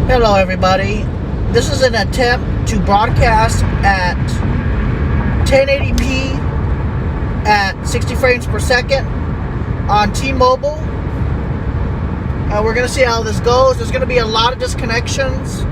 Hello everybody. This is an attempt to broadcast at 1080p at 60 frames per second on T-Mobile. We're going to see how this goes. There's going to be a lot of disconnections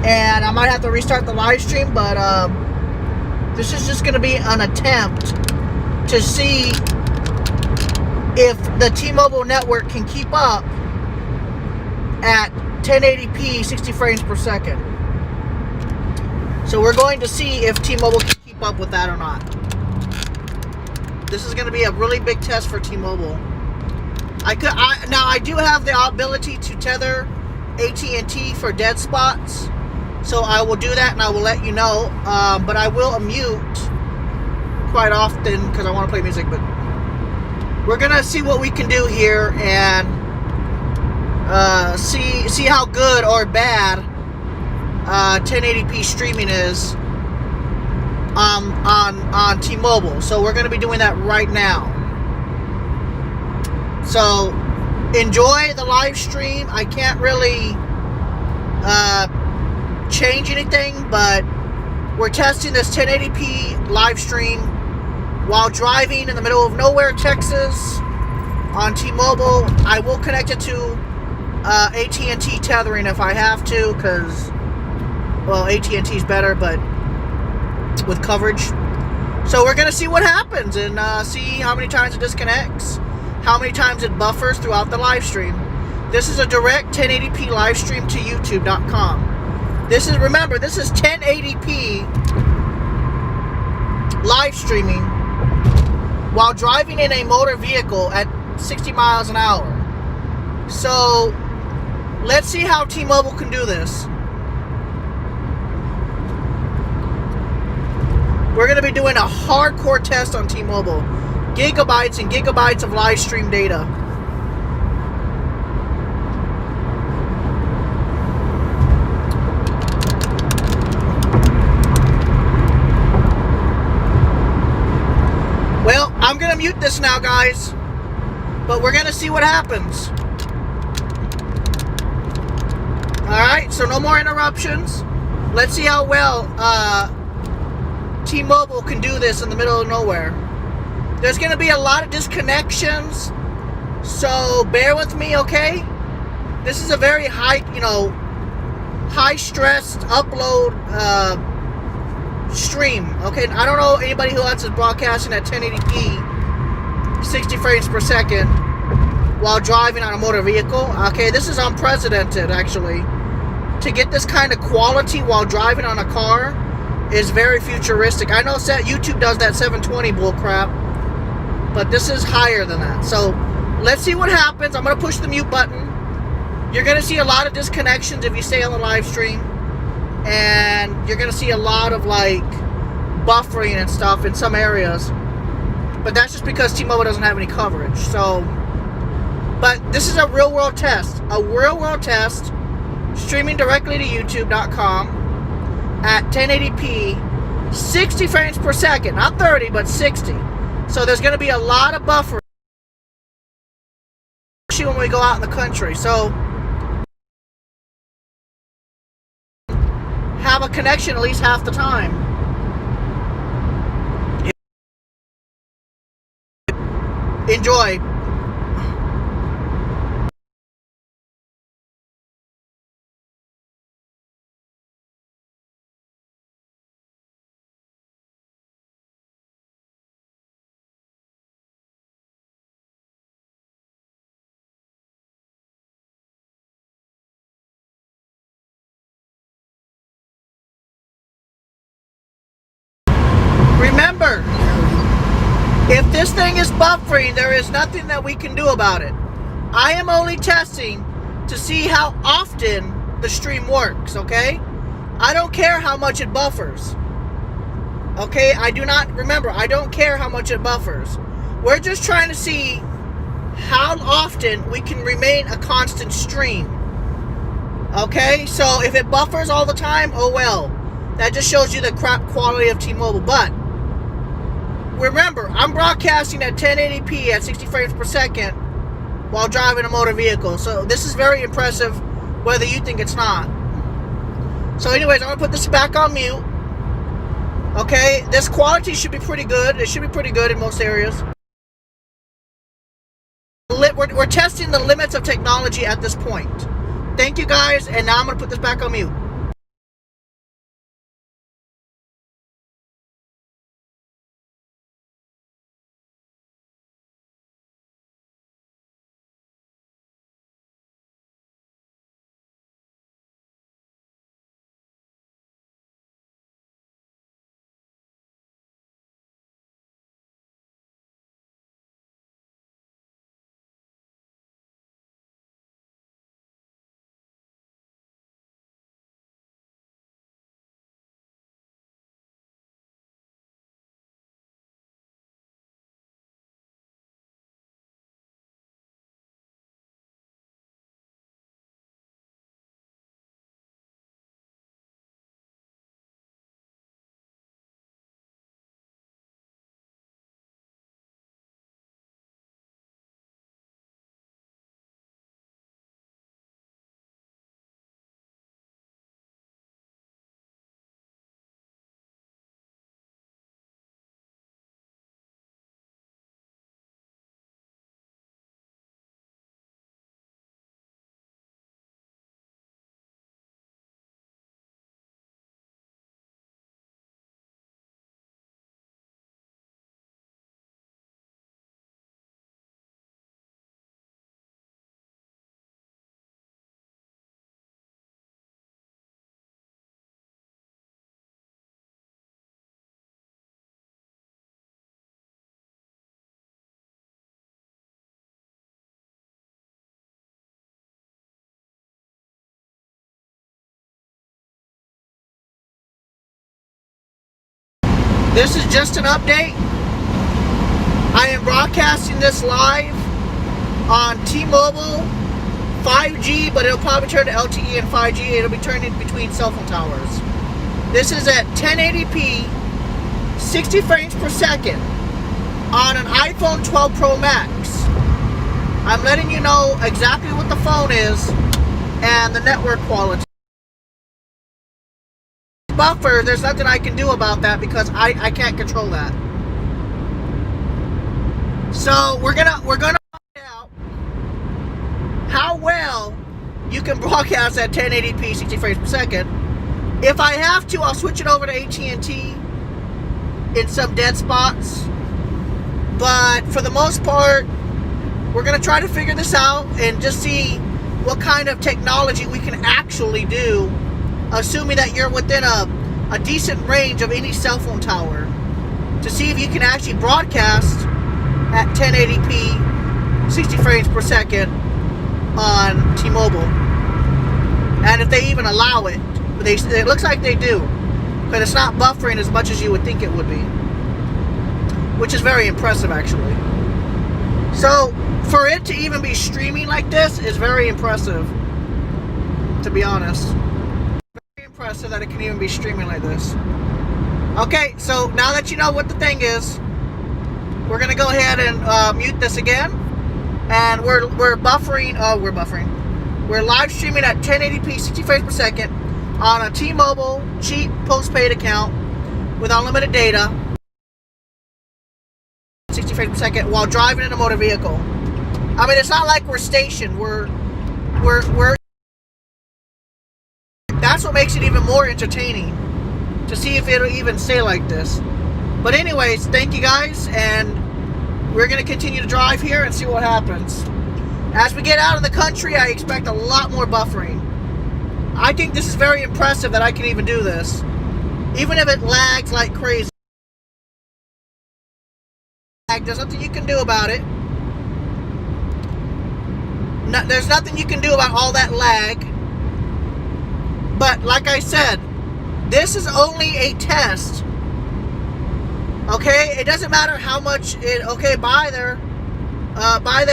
and I might have to restart the live stream, but this is just going to be an attempt to see if the T-Mobile network can keep up at 1080p 60 frames per second. So we're going to see if T-Mobile can keep up with that or not. This is going to be a really big test for T-Mobile. Now I do have the ability to tether AT&T for dead spots, so I will do that and I will let you know. But I will mute quite often because I want to play music. But we're gonna see what we can do here and see how good or bad 1080p streaming is on T-Mobile. So we're going to be doing that right now. So enjoy the live stream. I can't really change anything, but we're testing this 1080p live stream while driving in the middle of nowhere, Texas, on T-Mobile. I will connect it to AT&T tethering if I have to, because, well, AT&T is better, but with coverage. So we're going to see what happens and see how many times it disconnects, how many times it buffers throughout the live stream. This is a direct 1080p live stream to YouTube.com. Remember, this is 1080p live streaming while driving in a motor vehicle at 60 miles an hour. So let's see how T-Mobile can do this. We're going to be doing a hardcore test on T-Mobile. Gigabytes and gigabytes of live stream data. Well, I'm going to mute this now, guys. But we're going to see what happens. Alright, so no more interruptions. Let's see how well T-Mobile can do this in the middle of nowhere. There's going to be a lot of disconnections, so bear with me, okay? This is a very high stressed upload stream, okay? I don't know anybody who else is broadcasting at 1080p 60 frames per second while driving on a motor vehicle. Okay, this is unprecedented, actually. To get this kind of quality while driving on a car is very futuristic. I know YouTube does that 720 bullcrap, but this is higher than that. So let's see what happens. I'm going to push the mute button. You're going to see a lot of disconnections if you stay on the live stream, and you're going to see a lot of like buffering and stuff in some areas, but that's just because T-Mobile doesn't have any coverage. So, but this is a real world test. A real world test streaming directly to YouTube.com at 1080p 60 frames per second. Not 30, but 60. So there's going to be a lot of buffering, especially when we go out in the country. So have a connection at least half the time. Enjoy. Remember, if this thing is buffering, there is nothing that we can do about it. I am only testing to see how often the stream works, okay? I don't care how much it buffers. Okay, I don't care how much it buffers. We're just trying to see how often we can remain a constant stream. Okay, so if it buffers all the time, oh well. That just shows you the crap quality of T-Mobile. But remember, I'm broadcasting at 1080p at 60 frames per second while driving a motor vehicle. So this is very impressive whether you think it's not. So anyways, I'm going to put this back on mute. Okay, this quality should be pretty good. It should be pretty good in most areas. We're testing the limits of technology at this point. Thank you guys, and now I'm going to put this back on mute. This is just an update. I am broadcasting this live on T-Mobile 5G, but it'll probably turn to LTE and 5G. It'll be turning between cell phone towers. This is at 1080p, 60 frames per second on an iPhone 12 Pro Max. I'm letting you know exactly what the phone is and the network quality. Buffer, there's nothing I can do about that because I can't control that. So we're gonna find out how well you can broadcast at 1080p 60 frames per second. If I have to, I'll switch it over to AT&T in some dead spots, but for the most part we're gonna try to figure this out and just see what kind of technology we can actually do, assuming that you're within a decent range of any cell phone tower, to see if you can actually broadcast at 1080p 60 frames per second on T-Mobile, and if they even allow it. But it looks like they do, but it's not buffering as much as you would think it would be, which is very impressive actually. So for it to even be streaming like this is very impressive, to be honest. Very impressive that it can even be streaming like this. Okay, so now that you know what the thing is, we're gonna go ahead and mute this again, and we're buffering. We're live streaming at 1080p 60 frames per second on a T-Mobile cheap postpaid account with unlimited data, 60 frames per second, while driving in a motor vehicle. I mean, it's not like we're stationed. We're that's what makes it even more entertaining, to see if it'll even stay like this. But anyways, thank you guys, and we're going to continue to drive here and see what happens. As we get out of the country, I expect a lot more buffering. I think this is very impressive that I can even do this, even if it lags like crazy. There's nothing you can do about it. There's nothing you can do about all that lag. But like I said, this is only a test. Okay, it doesn't matter how much it. Okay, bye there,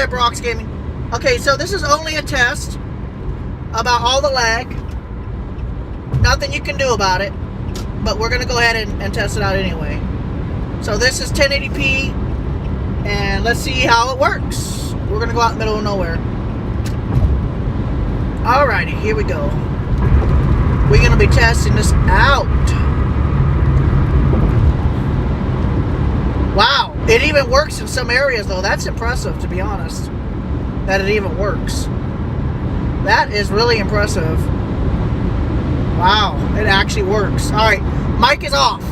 Brox Gaming. Okay, so this is only a test about all the lag. Nothing you can do about it, but we're gonna go ahead and test it out anyway. So this is 1080p, and let's see how it works. We're gonna go out in the middle of nowhere. Alrighty, here we go. We're going to be testing this out. Wow, it even works in some areas though. That's impressive, to be honest, that it even works. That is really impressive. Wow, it actually works. Alright, mic is off.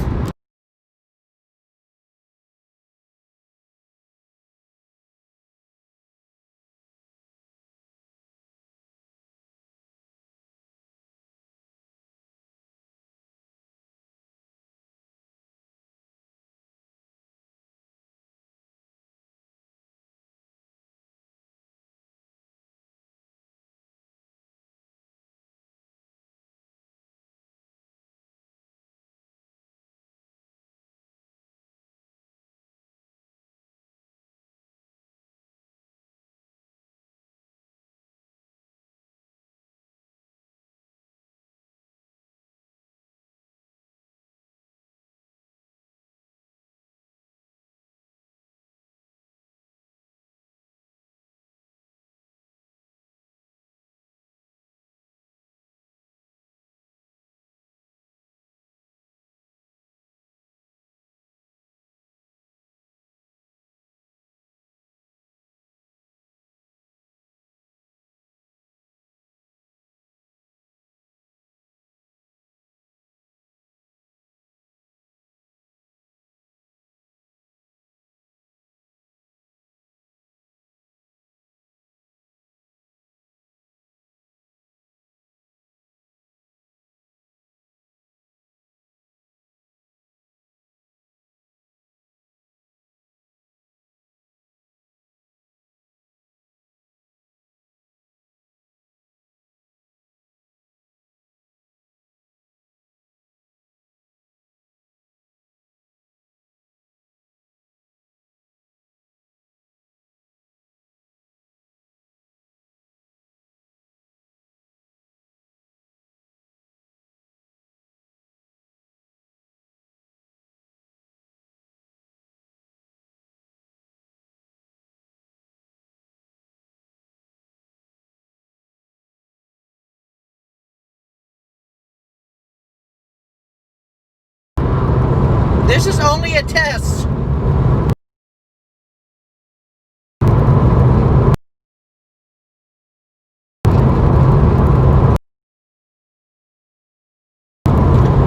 This is only a test.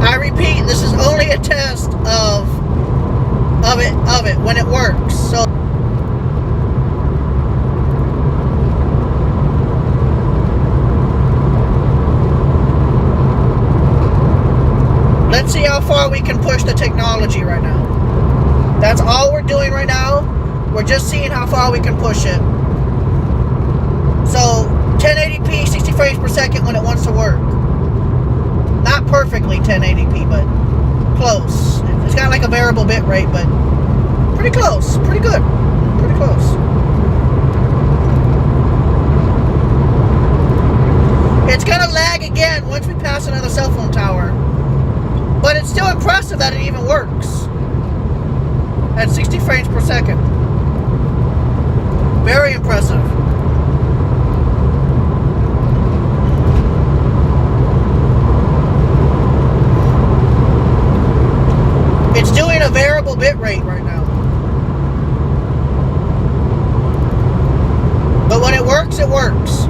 I repeat, this is only a test of it when it works. So let's see how far we can push the technology right now. That's all we're doing right now. We're just seeing how far we can push it. So 1080p, 60 frames per second when it wants to work. Not perfectly 1080p, but close. It's got like a variable bit rate, but pretty close. Pretty good. Pretty close. It's gonna lag again once we pass another cell phone tower. But it's still impressive that it even works at 60 frames per second. Very impressive. It's doing a variable bit rate right now. But when it works, it works.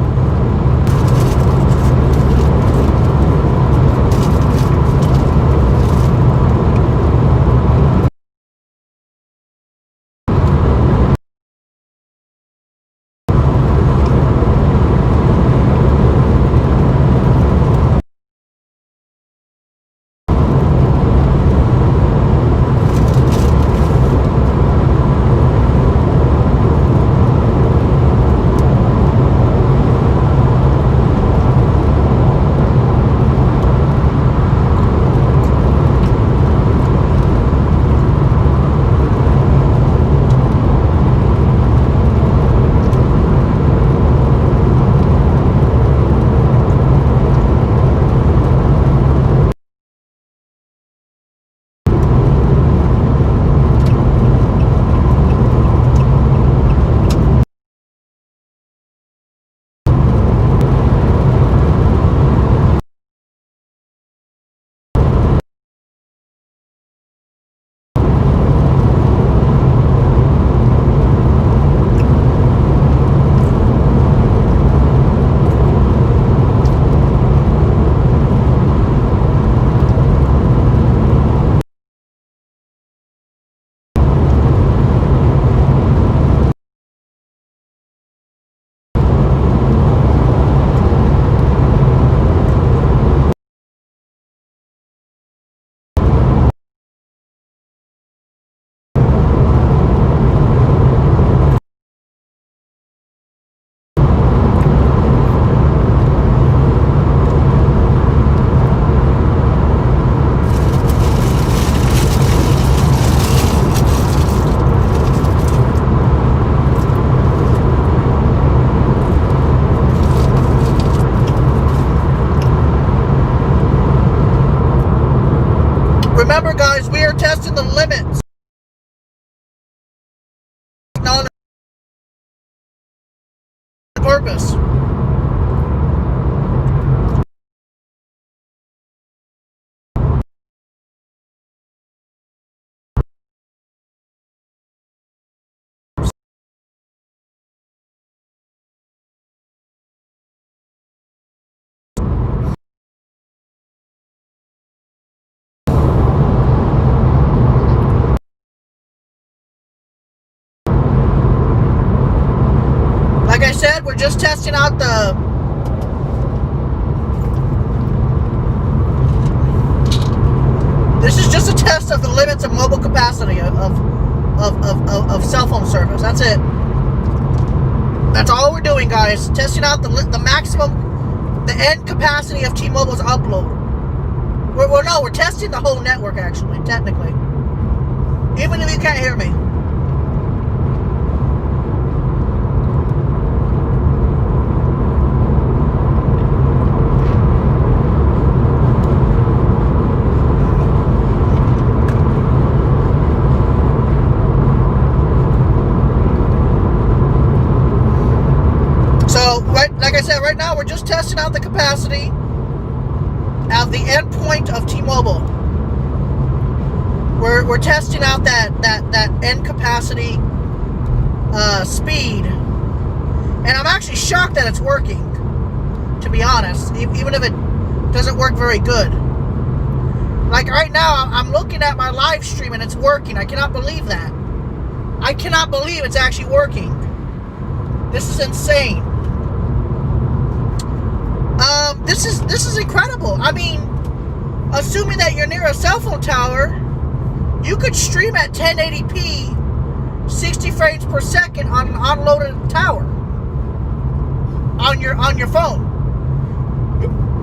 we're testing the limits. Not on purpose. Like I said, we're just testing out this is just a test of the limits of mobile capacity of cell phone service. That's it. That's all we're doing, guys. Testing out the maximum, the end capacity of T-Mobile's upload. We're testing the whole network, actually, technically. Even if you can't hear me. Right now, we're just testing out the capacity of the endpoint of T-Mobile. We're testing out that end capacity speed, and I'm actually shocked that it's working. To be honest, even if it doesn't work very good. Like right now, I'm looking at my live stream and it's working. I cannot believe that. I cannot believe it's actually working. This is insane. This is incredible. I mean, assuming that you're near a cell phone tower, you could stream at 1080p, 60 frames per second on an unloaded tower on your phone.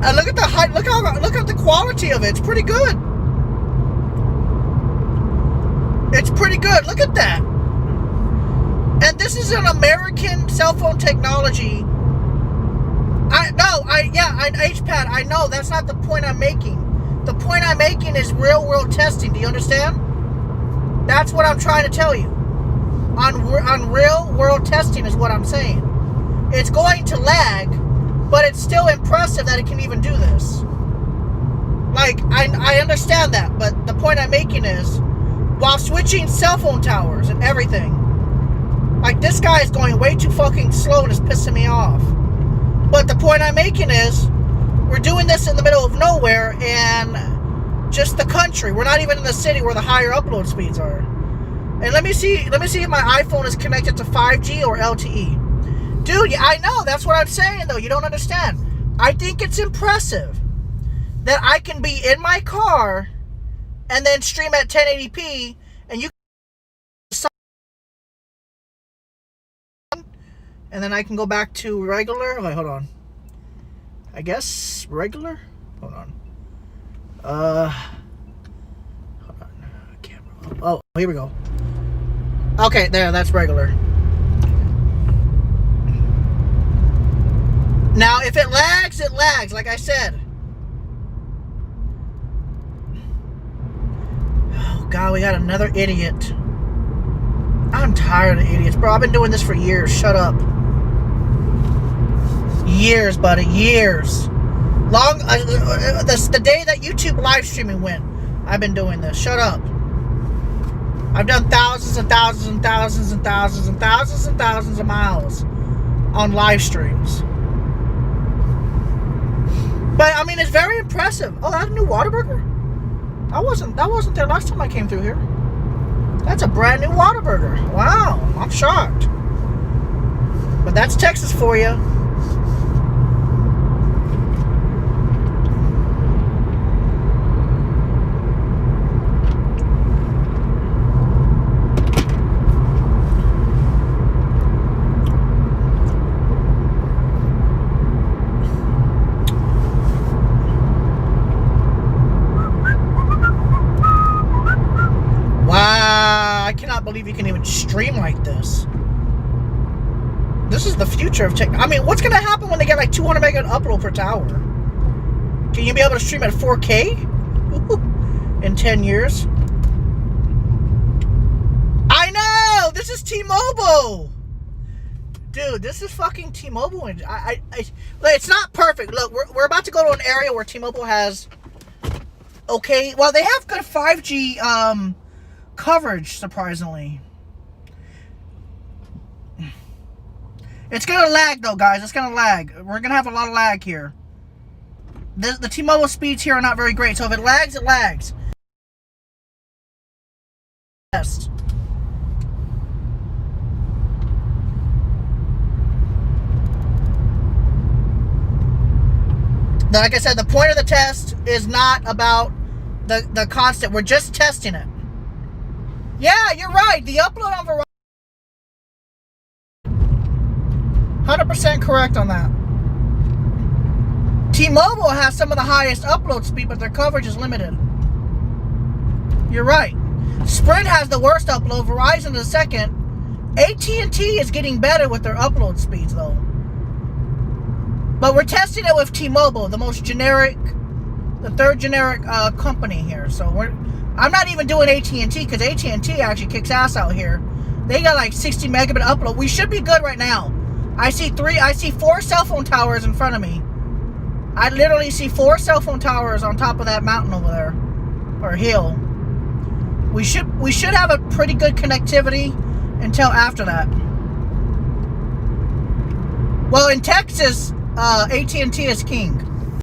And look at the height. Look at the quality of it. It's pretty good. It's pretty good. Look at that. And this is an American cell phone technology. HPAD, I know, that's not the point I'm making. The point I'm making is real world testing. Do you understand? That's what I'm trying to tell you. On real world testing is what I'm saying. It's going to lag, but it's still impressive that it can even do this. Like, I understand that, but the point I'm making is, while switching cell phone towers and everything, like, this guy is going way too fucking slow and it's pissing me off. But the point I'm making is, we're doing this in the middle of nowhere and just the country. We're not even in the city where the higher upload speeds are. And let me see if my iPhone is connected to 5G or LTE. Dude, I know, that's what I'm saying though. You don't understand. I think it's impressive that I can be in my car and then stream at 1080p and you and then I can go back to regular. Wait, hold on. I guess regular? Hold on. Hold on. Camera. Oh, here we go. Okay, there, that's regular. Now, if it lags, it lags, like I said. Oh, God, we got another idiot. I'm tired of idiots, bro. I've been doing this for years. Shut up. Years, buddy. Years. The day that YouTube live streaming went, I've been doing this. Shut up. I've done thousands and thousands and thousands and thousands and thousands and thousands of miles on live streams. But I mean, it's very impressive. Oh, that's a new Whataburger? That wasn't there last time I came through here. That's a brand new Whataburger. Wow, I'm shocked. But that's Texas for you. I cannot believe you can even stream like this. This is the future of tech. I mean, what's going to happen when they get like 200 megabit upload per tower? Can you be able to stream at 4K in 10 years? this is T-Mobile. Dude, this is fucking T-Mobile. And it's not perfect. Look, we're about to go to an area where T-Mobile has, okay, well, they have good 5G coverage, surprisingly. It's gonna lag though, guys. It's gonna lag. We're gonna have a lot of lag here. The T-Mobile speeds here are not very great, so if it lags, it lags. Test. Like I said, the point of the test is not about the constant. We're just testing it. Yeah, you're right. The upload on Verizon. 100% correct on that. T-Mobile has some of the highest upload speed, but their coverage is limited. You're right. Sprint has the worst upload. Verizon is second. AT&T is getting better with their upload speeds, though. But we're testing it with T-Mobile, the most generic, the third generic company here. So I'm not even doing AT&T because AT&T actually kicks ass out here. They got like 60 megabit upload. We should be good right now. I see 4 cell phone towers in front of me. I literally see 4 cell phone towers on top of that mountain over there, or hill. We should have a pretty good connectivity until after that. Well, in Texas, AT&T is king.